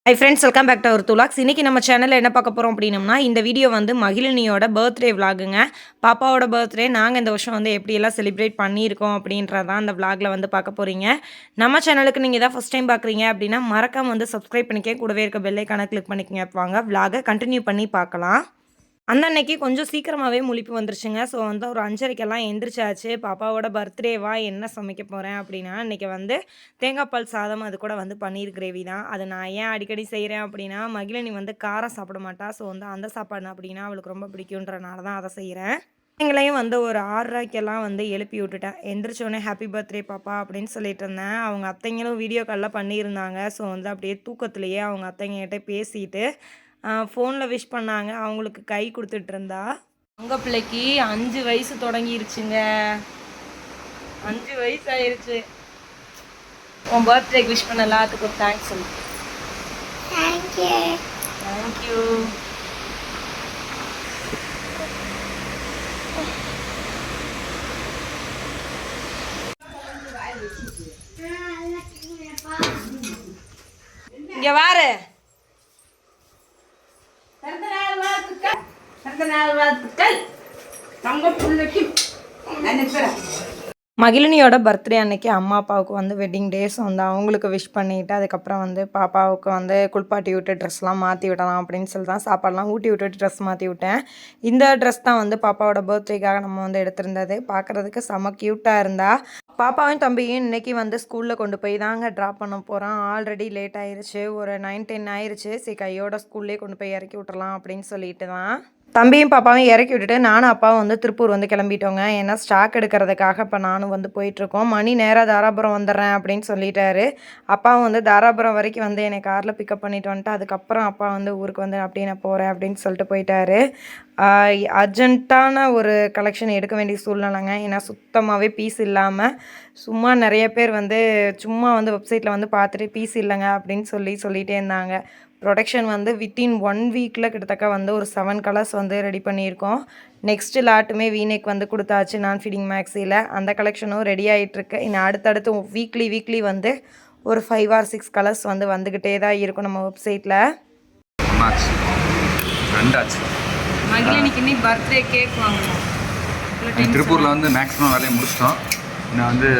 High friends, welcome back to our துலாக்ஸ். இன்னைக்கு நம்ம சேனல்ல என்ன பார்க்க போறோம் அப்படின்னம்னா, இந்த வீடியோ வந்து மகிழினியோட பர்த்டே விலாகுங்க. பாப்பாவோட பர்த்டே நாங்க இந்த வருஷம் வந்து எப்படியெல்லாம் செலிப்ரேட் பண்ணியிருக்கோம் அப்படின்றது தான் அந்த விலாகில வந்து பார்க்க போறீங்க. நம்ம சேனலுக்கு நீங்க இதான் ஃபர்ஸ்ட் டைம் பார்க்குறீங்க அப்படின்னா, மறக்காம வந்து சப்ஸ்கிரைப் பண்ணிக்க, கூடவே இருக்க பெல் ஐகானை கிளிக் பண்ணிக்கங்க. வாங்க விலாக கன்டின்யூ பண்ணி பார்க்கலாம். அந்த அன்னைக்கு கொஞ்சம் சீக்கிரமாவே முழிப்பு வந்துருச்சுங்க. ஸோ வந்து ஒரு 5:30க்கெல்லாம் எந்திரிச்சாச்சு. பாப்பாவோட பர்த்டேவா என்ன சமைக்க போறேன் அப்படின்னா, இன்னைக்கு வந்து தேங்காய் பால் சாதம், அது கூட வந்து பன்னீர் கிரேவி தான். அது நான் ஏன் அடிக்கடி செய்றேன் அப்படின்னா, மகிழினி வந்து காரம் சாப்பிட மாட்டா. ஸோ வந்து அந்த சாப்பாடு அப்படின்னா அவளுக்கு ரொம்ப பிடிக்குன்றனால தான் அத செய்றேன். எங்களையும் வந்து ஒரு 6:30க்கெல்லாம் வந்து எழுப்பி விட்டுட்டேன். எந்திரிச்சோனே ஹேப்பி பர்த்டே பாப்பா அப்படின்னு சொல்லிட்டு இருந்தேன். அவங்க அத்தைங்களும் வீடியோ கால்ல பண்ணியிருந்தாங்க. ஸோ வந்து அப்படியே தூக்கத்திலேயே அவங்க அத்தைங்ககிட்ட பேசிட்டு ஃபோனில் விஷ் பண்ணாங்க. அவங்களுக்கு கை கொடுத்துட்ருந்தா. உங்கள் பிள்ளைக்கு 5 வயசு தொடங்கிருச்சுங்க. 5 வயசு ஆயிருச்சு. உன் பர்த்டேக்கு விஷ் பண்ண எல்லாத்துக்கும் தேங்க்ஸ் சொல்லு. தேங்க்யூ. தேங்க்யூ. இங்க வாரு. மகிழினியோட பர்த்டே அன்னைக்கு அம்மா அப்பாவுக்கு வந்து வெட்டிங் டேஸ் வந்து அவங்களுக்கு விஷ் பண்ணிவிட்டு, அதுக்கப்புறம் வந்து பாப்பாவுக்கு வந்து குளிப்பாட்டி விட்டு ட்ரெஸ்லாம் மாற்றி விடலாம் அப்படின்னு சொல்லி தான் சாப்பாடெலாம் ஊட்டி விட்டுட்டு ட்ரெஸ் மாற்றி விட்டேன். இந்த ட்ரெஸ் தான் வந்து பாப்பாவோட பர்த்டேக்காக நம்ம வந்து எடுத்திருந்தது. பார்க்குறதுக்கு செம்ம க்யூட்டாக இருந்தா. பாப்பாவையும் தம்பியும் இன்றைக்கி வந்து ஸ்கூலில் கொண்டு போய் தாங்க ட்ராப் பண்ண போகிறோம். ஆல்ரெடி லேட் ஆயிடுச்சு, ஒரு 9-10 ஆயிடுச்சு. சரி, கையோட ஸ்கூல்லேயே கொண்டு போய் இறக்கி விட்டுறலாம் அப்படின்னு சொல்லிட்டு தான் தம்பியும் பாப்பாவும் இறக்கி விட்டுட்டு நானும் அப்பாவும் வந்து திருப்பூர் வந்து கிளம்பிட்டோங்க. ஏன்னா ஸ்டாக் எடுக்கிறதுக்காக இப்போ நானும் வந்து போயிட்டுருக்கோம். மணி நேராக தாராபுரம் வந்துடுறேன் அப்படின்னு சொல்லிட்டாரு. அப்பாவும் வந்து தாராபுரம் வரைக்கும் வந்து என்னை காரில் பிக்கப் பண்ணிட்டு வந்துட்டு, அதுக்கப்புறம் அப்பா வந்து ஊருக்கு வந்து அப்படியே நான் போகிறேன் அப்படின்னு சொல்லிட்டு போயிட்டாரு. அர்ஜென்ட்டான ஒரு கலெக்ஷன் எடுக்க வேண்டிய சூழ்நிலைங்க. ஏன்னா சுத்தமாகவே பீஸ் இல்லாமல் சும்மா நிறைய பேர் வந்து சும்மா வந்து வெப்சைட்டில் வந்து பார்த்துட்டு பீஸ் இல்லைங்க அப்படின்னு சொல்லிகிட்டே இருந்தாங்க. ப்ரொடக்ஷன் வந்து வித்தின் 1 வீக்கில் கிட்டத்தட்ட வந்து ஒரு 7 கலர்ஸ் வந்து ரெடி பண்ணியிருக்கோம். நெக்ஸ்ட்டு லாட்டுமே வீனெக் வந்து கொடுத்தாச்சு நான் ஃபீடிங் மேக்ஸியில். அந்த கலெக்ஷனும் ரெடி ஆகிட்டுருக்கு. இன்னும் அடுத்தடுத்து வீக்லி வந்து ஒரு 5 or 6 கலர்ஸ் வந்து வந்துக்கிட்டே தான் இருக்கும் நம்ம வெப்சைட்டில். மகிழினிக்கு பர்த்டே கேக் வாங்கணும். திருப்பூரில் வந்து மேக்ஸிமம் வேலையை முடிச்சிட்டோம். இன்னும் வந்து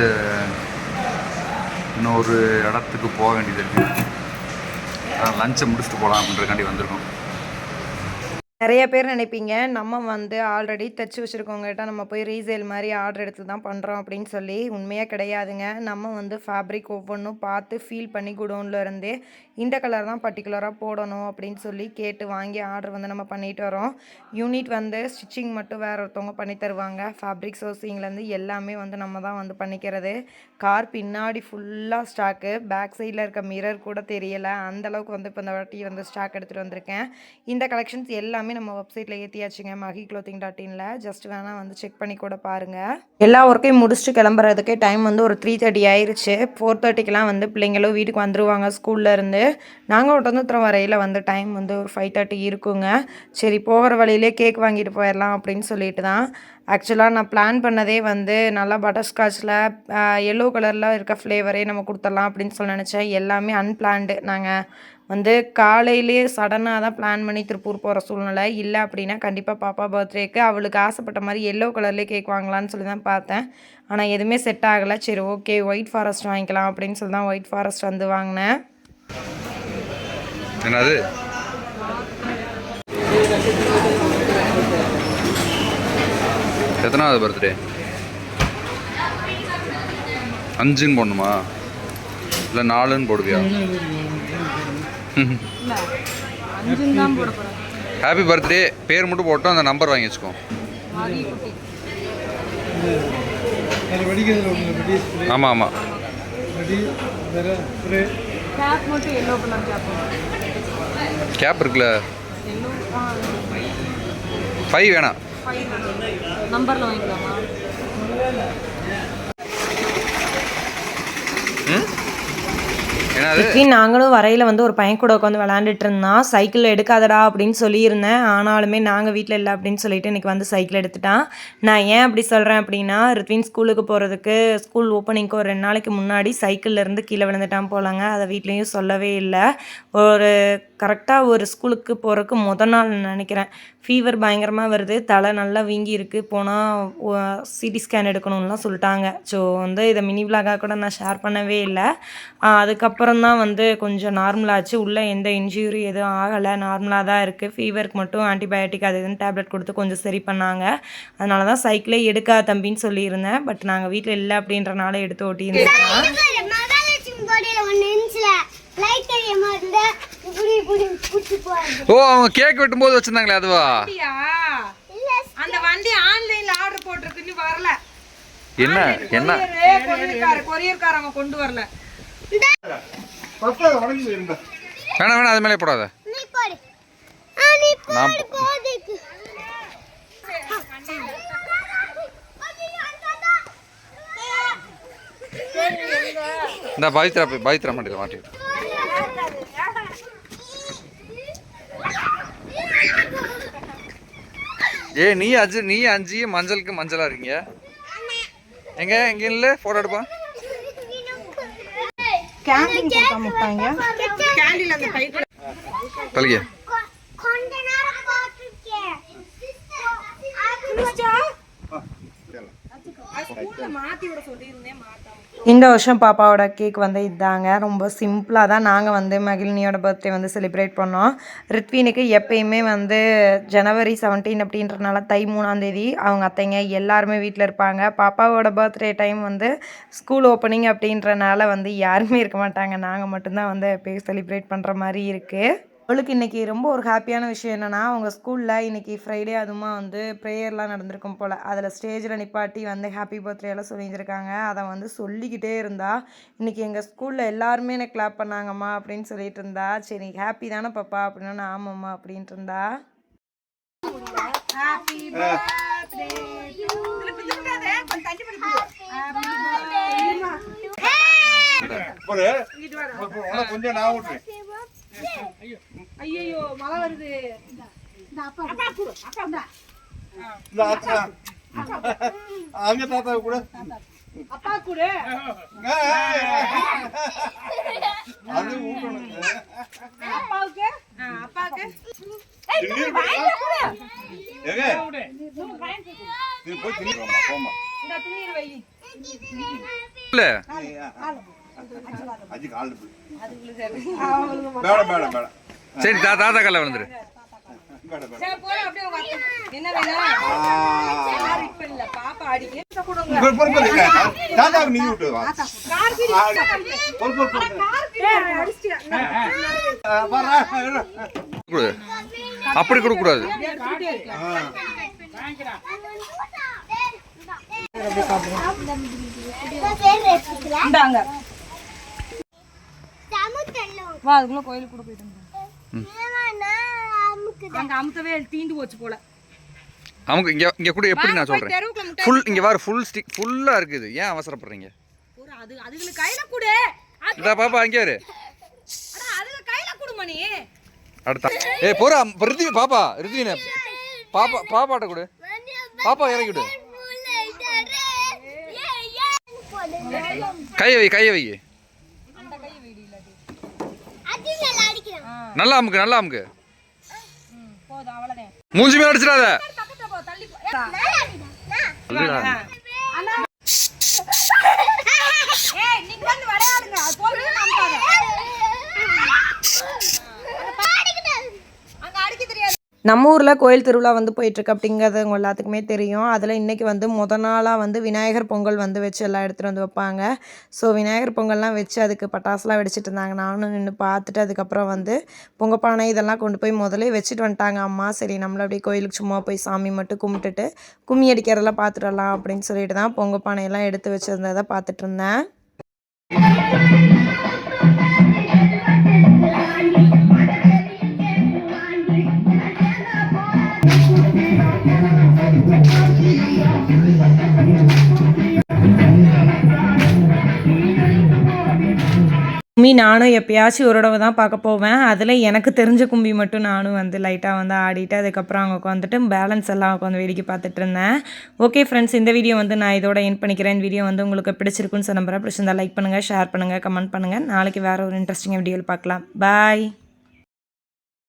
இன்னும் ஒரு இடத்துக்கு போக வேண்டியது இருக்குது. லஞ்சை முடிச்சுட்டு போகலாம் அப்படின்றக்காண்டி வந்திருக்கோம். நிறைய பேர் நினைப்பீங்க நம்ம வந்து ஆல்ரெடி தைச்சி வச்சுருக்கவங்ககிட்ட நம்ம போய் ரீசேல் மாதிரி ஆர்டர் எடுத்து தான் பண்ணுறோம் அப்படின்னு சொல்லி. உண்மையாக கிடையாதுங்க. நம்ம வந்து ஃபேப்ரிக் ஒவ்வொன்றும் பார்த்து ஃபீல் பண்ணி குடோனில் இருந்தே இந்த கலர் தான் பர்டிகுலராக போடணும் அப்படின்னு சொல்லி கேட்டு வாங்கி ஆர்டர் வந்து நம்ம பண்ணிட்டு வரோம். யூனிட் வந்து ஸ்டிச்சிங் மட்டும் வேறு ஒருத்தவங்க பண்ணி தருவாங்க. ஃபேப்ரிக் சோர்சிங்லேருந்து எல்லாமே வந்து நம்ம தான் வந்து பண்ணிக்கிறது. கார் பின்னாடி ஃபுல்லாக ஸ்டாக்கு, பேக் சைடில் இருக்க மிரர் கூட தெரியலை. அந்தளவுக்கு வந்து இப்போ இந்த வாட்டி வந்து ஸ்டாக் எடுத்துகிட்டு வந்திருக்கேன். இந்த கலெக்ஷன்ஸ் எல்லாமே நம்ம வெப்சைட்டில் ஏற்றியாச்சுங்க, magiclothing.in. ஜஸ்ட் வேணால் வந்து செக் பண்ணி கூட பாருங்கள். எல்லா ஒர்க்கையும் முடிச்சுட்டு கிளம்புறதுக்கே டைம் வந்து ஒரு 3:30 ஆயிடுச்சு. 4:30க்கெலாம் வந்து பிள்ளைங்களும் வீட்டுக்கு வந்துடுவாங்க ஸ்கூல்லேருந்து. நாங்கள் ஒட்டந்தத்திரம் வரையில் வந்து டைம் வந்து ஒரு 5:30 இருக்குங்க. சரி, போகிற வழியிலே கேக் வாங்கிட்டு போயிடலாம் அப்படின்னு சொல்லிட்டு தான். ஆக்சுவலாக நான் பிளான் பண்ணதே வந்து நல்லா பட்டர்ஸ்காட்சில் எல்லோ கலரில் இருக்க ஃப்ளேவரே நம்ம கொடுத்துடலாம் அப்படின்னு சொல்லி நினச்சேன். எல்லாமே அன்பிளான்டு. நாங்கள் வந்து காலையிலே சடனாக தான் பிளான் பண்ணி திருப்பூர் போகிற சூழ்நிலை. இல்லை அப்படின்னா கண்டிப்பாக பாப்பா பர்த்டேக்கு அவளுக்கு ஆசைப்பட்ட மாதிரி எல்லோ கலர்லேயே கேக் வாங்கலான்னு சொல்லி தான் பார்த்தேன். ஆனால் எதுவுமே செட் ஆகலை. சரி, ஓகே, ஒயிட் ஃபாரஸ்ட் வாங்கிக்கலாம் அப்படின்னு சொல்லி தான் ஒயிட் ஃபாரஸ்ட் வந்து வாங்கினேன். என்னது எத்தனாவது பர்த்டே? 5ன்னு போடணுமா இல்லை 4ன்னு போடுவியா? ஹாப்பி பர்த்டே பேர் மட்டும் போட்டோம், அந்த நம்பர் வாங்கி வச்சுக்கோ. ஆமாம் ஆமாம். கேப் இருக்குல்ல, 5 வேணாம். நம்பரில் வாங்கிக்கலாமா? என்னது நாங்களும் வரையில் வந்து ஒரு பையன் கூட உட்காந்து விளாண்டுட்டு இருந்தான். சைக்கிள் எடுக்காதடா அப்படின்னு சொல்லியிருந்தேன். ஆனாலுமே நாங்கள் வீட்டில் இல்லை அப்படின்னு சொல்லிட்டு இன்றைக்கி வந்து சைக்கிள் எடுத்துட்டான். நான் ஏன் அப்படி சொல்கிறேன் அப்படின்னா, ரித்வின் ஸ்கூலுக்கு போகிறதுக்கு ஸ்கூல் ஓப்பனிங்க்கு ஒரு 2 நாளைக்கு முன்னாடி சைக்கிள்லேருந்து கீழே விழுந்துட்டான் போலங்க. அதை வீட்லேயும் சொல்லவே இல்லை. ஒரு கரெக்டாக ஒரு ஸ்கூலுக்கு போகிறதுக்கு நாள் நினைக்கிறேன். ஃபீவர் பயங்கரமாக வருது, தலை நல்லா வீங்கி இருக்குது, போனால் சிடி ஸ்கேன் எடுக்கணும்லாம் சொல்லிட்டாங்க. ஸோ வந்து இதை மினி விலாகாக கூட நான் ஷேர் பண்ணவே இல்லை. அதுக்கப்புறம் தான் வந்து கொஞ்சம் நார்மலாச்சு. உள்ளே எந்த இன்ஜுரி எதுவும் ஆகலை, நார்மலாக தான் இருக்குது. ஃபீவருக்கு மட்டும் ஆன்டிபயோட்டிக் அது இதுன்னு டேப்லெட் கொடுத்து கொஞ்சம் சரி பண்ணாங்க. அதனால தான் சைக்கிளே எடுக்கா தம்பின்னு சொல்லியிருந்தேன். பட் நாங்கள் வீட்டில் இல்லை அப்படின்றனால எடுத்து ஓட்டியிருந்தேன். ஓ அவங்க கேக் வெட்டும்போது வச்சிருந்தாங்களே அதுவா? அந்த வண்டி ஆன்லைன்ல ஆர்டர் போட்டிருக்கு, இன்னும் வரல. என்ன என்ன கொரியர்காரங்க கொண்டு வரல. வேணாம் வேணாம், அது மேலே போடாத. நான் இந்த பவித்ரா மாட்டில மாட்டி. ஏ நீ அஞ்சு மஞ்சளுக்கு மஞ்சளா இருக்கீங்க. எங்க எங்க இல்ல போட்டோ எடுப்பா. கேண்டில் கொடுக்காம விட்டாங்க. கேண்டில் அந்த பை தலிங்க. கொஞ்ச நேரம் பாத்துக்கேன். மாத்தி விட சொல்லியிருந்தேன், மாத்தாம. இந்த வருஷம் பாப்பாவோட கேக் வந்து இதாங்க. ரொம்ப சிம்பிளாக தான் நாங்கள் வந்து மகிழினியோட பர்த்டே வந்து செலிப்ரேட் பண்ணோம். ரித்வினுக்கு எப்பயுமே வந்து ஜனவரி 17 அப்படின்றனால தை 3ஆம் தேதி அவங்க அத்தைங்க எல்லாருமே வீட்டில் இருப்பாங்க. பாப்பாவோட பர்த்டே டைம் வந்து ஸ்கூல் ஓப்பனிங் அப்படின்றனால வந்து யாருமே இருக்க மாட்டாங்க. நாங்கள் மட்டும்தான் வந்து எப்பயும் செலிப்ரேட் பண்ணுற மாதிரி இருக்குது. அவளுக்கு இன்றைக்கி ரொம்ப ஒரு ஹாப்பியான விஷயம் என்னென்னா, அவங்க ஸ்கூலில் இன்றைக்கி ஃப்ரைடே அதுவுமா வந்து ப்ரேயர்லாம் நடந்திருக்கும் போல். அதில் ஸ்டேஜில் நிப்பாட்டி வந்து ஹாப்பி பர்த்டேலாம் சொல்லியிருந்திருக்காங்க. அதை வந்து சொல்லிக்கிட்டே இருந்தா. இன்றைக்கி எங்கள் ஸ்கூலில் எல்லாருமே எனக்கு கிளாப் பண்ணாங்கம்மா அப்படின்னு சொல்லிட்டு இருந்தா. சரி ஹாப்பி தானே பாப்பா அப்படின்னா, ஆமாம்மா அப்படின்ட்டு இருந்தா. கொஞ்சம் நான் விட்டுறேன். ஐயோ மழை வருது. அங்க தாத்தா கூட அப்பா கூட அது ஊட்டணும். அப்பாவுக்கு அப்பாவுக்கு போய் திணிக்கிறோமா போமா. இந்த திணீர் வை. இல்ல அஜி கால் பேட பேட பேட. சரி தாத்தா கல்ல வந்துரு. சரி போற அப்படியே உங்க அத்தை என்ன வேணும்? யார் இப்ப இல்ல பாப்பா அடிக்கு கொடுங்க. தாத்தா நீ விட்டு வா. கார் கிடி பொறு பொறு பொறு. கார் அடிச்சியா? வரா குடு. அப்படி குடு கூடாது. இந்தாங்க வா, அதுக்குள்ள கோயிலுக்கு கூட போயிட்டு அங்க அமுத்தவே தீந்து போச்சு போல. நமக்கு இங்க கூட எப்படி நான் சொல்றேன். ஃபுல் இங்க வர ஃபுல் ஸ்டிக் ஃபுல்லா இருக்குது. ஏன் அவசரப்படுறீங்க? அது அதுங்களுக்கு கையில குடு. இதா பாப்பா அங்க இரு. அட அதுங்க கையில குடு மணி. அடுத்து ஏய் போறா ரித்வி பாப்பா ரித்வினே பாப்பா பாப்பாட்ட குடு. பாப்பா இறக்கி விடு. கையை வை கையை வை. நல்லா அமுக்கு நல்லா அமுக்கு. மூஞ்சி மேல அடிச்சிடாத. நம்ம ஊரில் கோயில் திருவிழா வந்து போயிட்டுருக்கு அப்படிங்கிறது உங்கள் எல்லாத்துக்குமே தெரியும். அதில் இன்றைக்கி வந்து நாளாக வந்து விநாயகர் பொங்கல் வந்து வச்சு எல்லாம் எடுத்துகிட்டு வந்து வைப்பாங்க. ஸோ விநாயகர் பொங்கல்லாம் வச்சு அதுக்கு பட்டாசுலாம் வெடிச்சிட்டு இருந்தாங்க. நானும் நின்று பார்த்துட்டு அதுக்கப்புறம் வந்து பொங்கப்பானை இதெல்லாம் கொண்டு போய் முதலே வச்சுட்டு வந்துட்டாங்க அம்மா. சரி நம்மள அப்படியே கோயிலுக்கு சும்மா போய் சாமி மட்டும் கும்பிட்டுட்டு கும்மி அடிக்கிறதெல்லாம் பார்த்துட்டு வரலாம் அப்படின்னு சொல்லிட்டு தான் பொங்கப்பானையெல்லாம் எடுத்து வச்சுருந்ததை பார்த்துட்டு இருந்தேன். நானும் எப்பயாச்சும் ஒரு தடவை தான் பார்க்க போவேன். அதில் எனக்கு தெரிஞ்ச கும்பி மட்டும் நானும் வந்து லைட்டாக வந்து ஆடிட்டு அதுக்கப்புறம் அங்கே உட்காந்துட்டு பேலன்ஸ் எல்லாம் உட்காந்து வேடிக்கை பார்த்துட்டு இருந்தேன். ஓகே ஃப்ரெண்ட்ஸ், இந்த வீடியோ வந்து நான் இதோட எண்ட் பண்ணிக்கிறேன். இந்த வீடியோ வந்து உங்களுக்கு பிடிச்சிருக்குன்னு நம்புறேன். பிடிச்சிருந்தா லைக் பண்ணுங்கள், ஷேர் பண்ணுங்கள், கமெண்ட் பண்ணுங்கள். நாளைக்கு வேறு ஒரு இன்ட்ரெஸ்டிங் வீடியோவில் பார்க்கலாம். பாய்.